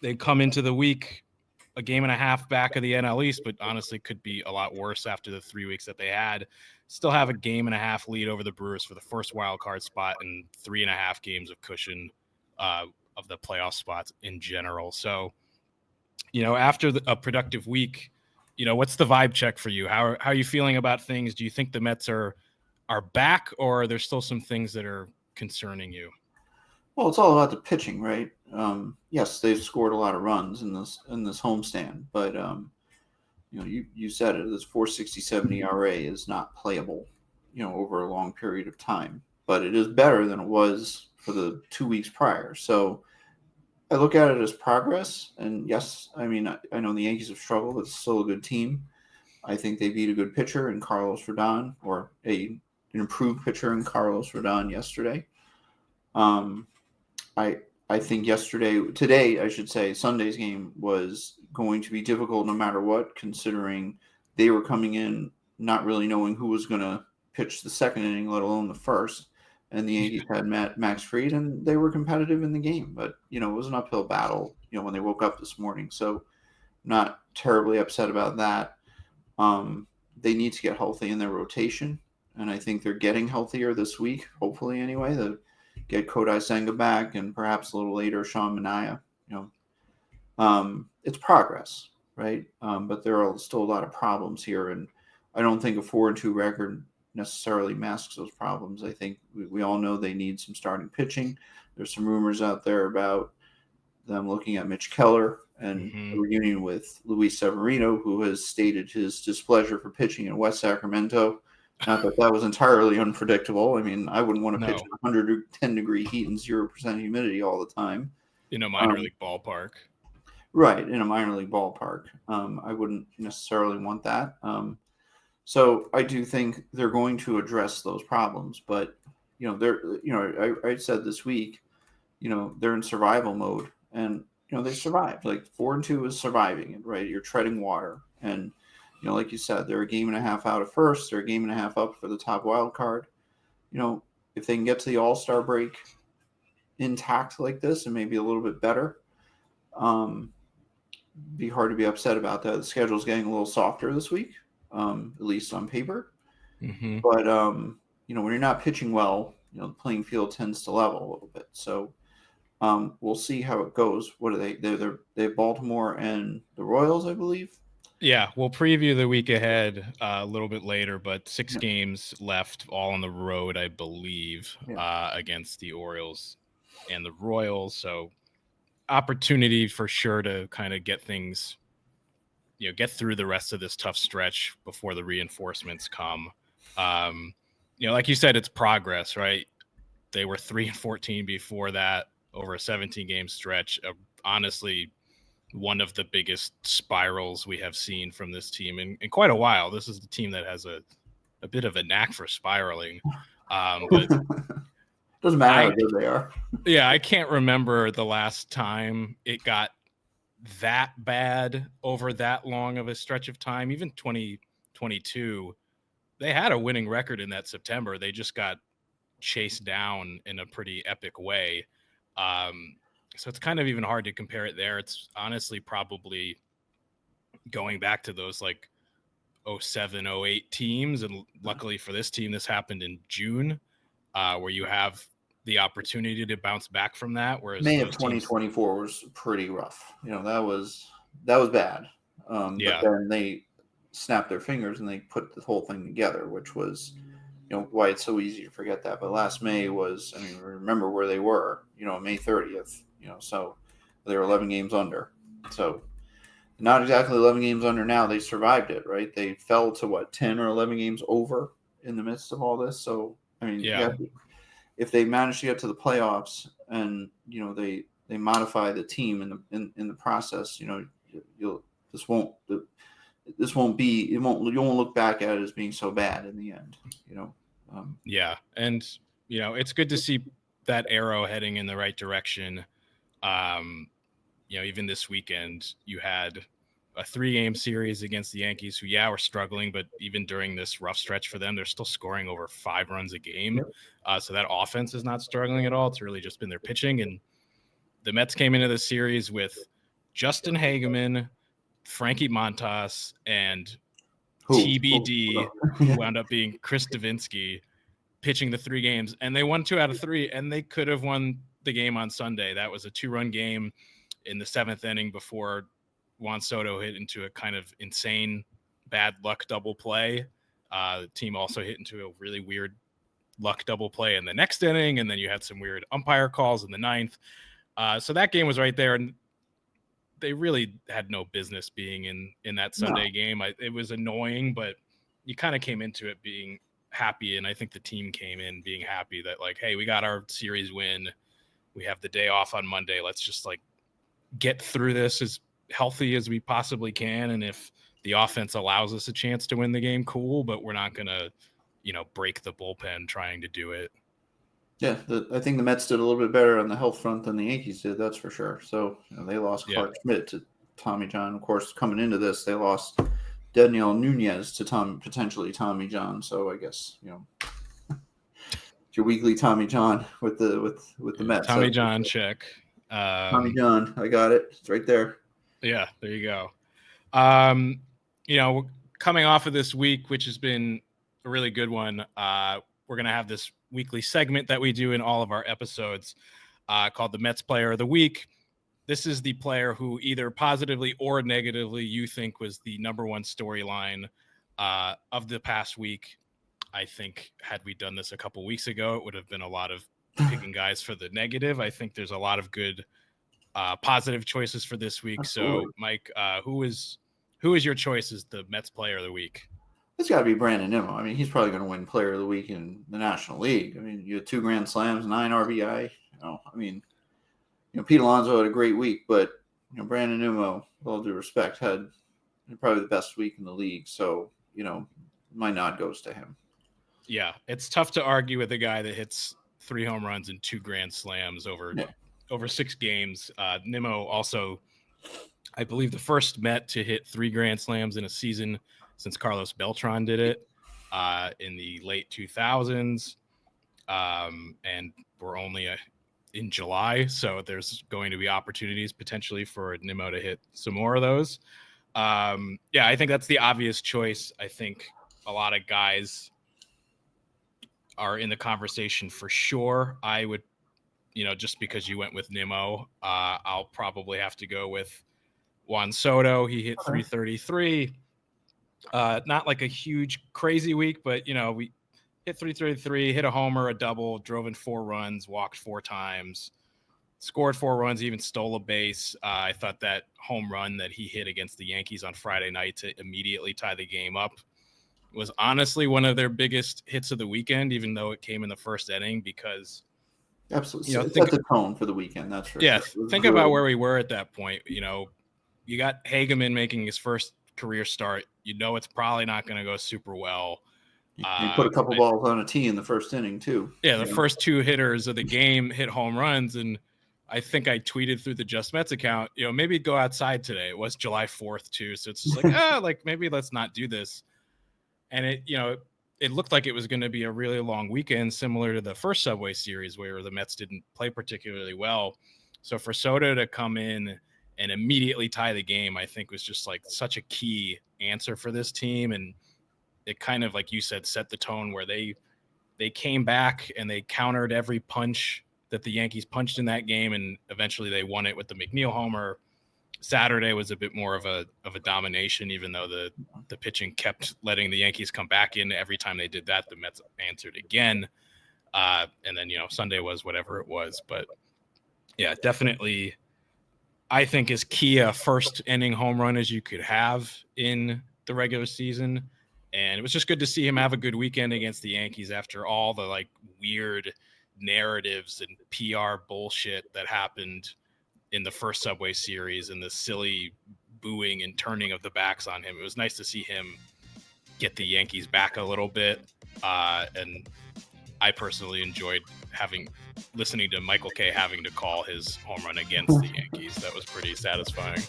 they come into the week a game and a half back of the NL East, but honestly could be a lot worse after the 3 weeks that they had. Still have a game and a half lead over the Brewers for the first wild card spot and 3.5 games of cushion of the playoff spots in general. So, after a productive week, what's the vibe check for you? How are you feeling about things? Do you think the Mets are back, or are there still some things that are concerning you? Well, it's all about the pitching, right? Yes, they've scored a lot of runs in this homestand, but you said it. This 4.67 ERA is not playable, over a long period of time. But it is better than it was for the 2 weeks prior. So I look at it as progress. And yes, I mean I know the Yankees have struggled. It's still a good team. I think they beat a good pitcher in Carlos Rodon, or an improved pitcher in Carlos Rodon yesterday. Um, I think today, I should say, Sunday's game was going to be difficult no matter what, considering they were coming in not really knowing who was going to pitch the second inning, let alone the first. And the Yankees had Max Fried, and they were competitive in the game. But, it was an uphill battle, when they woke up this morning. So not terribly upset about that. They need to get healthy in their rotation, and I think they're getting healthier this week, hopefully anyway. Get Kodai Senga back, and perhaps a little later Sean Manaea. It's progress, right? But there are still a lot of problems here, and I don't think a 4-2 record necessarily masks those problems. I think we all know they need some starting pitching. There's some rumors out there about them looking at Mitch Keller and a reunion with Luis Severino, who has stated his displeasure for pitching in West Sacramento. Not that was entirely unpredictable. I mean, I wouldn't want to pitch in 110-degree heat and 0% humidity all the time. In a minor league ballpark. Right, in a minor league ballpark. I wouldn't necessarily want that. So I do think they're going to address those problems. But, I said this week, they're in survival mode. And, they survived. Like 4-2 is surviving it, right? You're treading water. And, like you said, they're a game and a half out of first. They're a game and a half up for the top wild card. If they can get to the All-Star break intact like this and maybe a little bit better, be hard to be upset about that. The schedule's getting a little softer this week, at least on paper. Mm-hmm. But, when you're not pitching well, the playing field tends to level a little bit. So we'll see how it goes. What are they? They're Baltimore and the Royals, I believe. Yeah, we'll preview the week ahead a little bit later, but 6 games left, all on the road, I believe, against the Orioles and the Royals. So opportunity for sure to kind of get things, get through the rest of this tough stretch before the reinforcements come. Like you said, it's progress, right? They were 3-14 before that over a 17-game stretch. Honestly, one of the biggest spirals we have seen from this team in quite a while. This is the team that has a bit of a knack for spiraling. But doesn't matter how good they are. Yeah, I can't remember the last time it got that bad over that long of a stretch of time. Even 2022, they had a winning record in that September. They just got chased down in a pretty epic way. So it's kind of even hard to compare it there. It's honestly probably going back to those like 07, 08 teams. And luckily for this team, this happened in June, where you have the opportunity to bounce back from that. Whereas May of 2024 was pretty rough. That was bad. But then they snapped their fingers and they put the whole thing together, which was, why it's so easy to forget that. But last May was, remember where they were, May 30th, so they were 11 games under. So not exactly 11 games under now. They survived it, right? They fell to 10 or 11 games over in the midst of all this. So, if they manage to get to the playoffs and, they modify the team in the process, you won't look back at it as being so bad in the end, and it's good to see that arrow heading in the right direction. Even this weekend you had a 3-game series against the Yankees who were struggling, but even during this rough stretch for them, they're still scoring over 5 runs a game. So that offense is not struggling at all. It's really just been their pitching. And the Mets came into the series with Justin Hageman, Frankie Montas, and Who? TBD, who wound up being Chris Davinsky, pitching the 3 games, and they won 2 out of 3, and they could have won the game on Sunday. That was a 2-run game in the 7th inning before Juan Soto hit into a kind of insane bad luck double play. The team also hit into a really weird luck double play in the next inning, and then you had some weird umpire calls in the 9th. So that game was right there, and they really had no business being in that Sunday game. It was annoying, but you kind of came into it being happy, and I think the team came in being happy that, like, hey, we got our series win. We have the day off on Monday. Let's just, like, get through this as healthy as we possibly can, and if the offense allows us a chance to win the game, cool, but we're not going to, break the bullpen trying to do it. Yeah, I think the Mets did a little bit better on the health front than the Yankees did, that's for sure. So they lost Clark Schmidt to Tommy John. Of course, coming into this, they lost Daniel Nunez to potentially Tommy John. So I guess your weekly Tommy John with the Mets. Tommy John check. Tommy John, I got it. It's right there. Yeah, there you go. Coming off of this week, which has been a really good one, we're going to have this weekly segment that we do in all of our episodes called the Mets Player of the Week. This is the player who either positively or negatively you think was the number one storyline of the past week. I think had we done this a couple weeks ago, it would have been a lot of picking guys for the negative. I think there's a lot of good positive choices for this week. Absolutely. So, Mike, who is your choice as the Mets Player of the Week? It's got to be Brandon Nimmo. I mean, he's probably going to win Player of the Week in the National League. I mean, you had 2 grand slams, 9 RBI. Pete Alonso had a great week, but Brandon Nimmo, with all due respect, had probably the best week in the league. So, my nod goes to him. Yeah, it's tough to argue with a guy that hits 3 home runs and 2 grand slams over 6 games. Nimmo also, I believe, the first Met to hit 3 grand slams in a season since Carlos Beltran did it in the late 2000s. And we're only in July, so there's going to be opportunities potentially for Nimmo to hit some more of those. I think that's the obvious choice. I think a lot of guys are in the conversation for sure. I would, just because you went with Nimmo, I'll probably have to go with Juan Soto. He hit 333. Not like a huge crazy week, but we hit 333, hit a homer, a double, drove in 4 runs, walked 4 times, scored 4 runs, even stole a base. I thought that home run that he hit against the Yankees on Friday night to immediately tie the game up was honestly one of their biggest hits of the weekend, even though it came in the first inning, because absolutely, it set the tone for the weekend. That's right. Yeah, think about where we were at that point. You got Hageman making his first career start. It's probably not going to go super well. He put a couple balls on a tee in the first inning too. Yeah, the first 2 hitters of the game hit home runs, and I think I tweeted through the Just Mets account, maybe go outside today. It was July 4th too, so it's just like, maybe let's not do this. And it looked like it was going to be a really long weekend, similar to the first Subway Series where the Mets didn't play particularly well. So for Soto to come in and immediately tie the game, I think was just like such a key answer for this team. And it kind of, like you said, set the tone where they came back and they countered every punch that the Yankees punched in that game. And eventually they won it with the McNeil homer. Saturday was a bit more of a domination, even though the pitching kept letting the Yankees come back in. Every time they did that, the Mets answered again. And then, Sunday was whatever it was. But yeah, definitely, I think as key a first inning home run as you could have in the regular season. And it was just good to see him have a good weekend against the Yankees after all the like weird narratives and PR bullshit that happened in the first Subway Series and the silly booing and turning of the backs on him. It was nice to see him get the Yankees back a little bit. And I personally enjoyed listening to Michael Kay having to call his home run against the Yankees. That was pretty satisfying.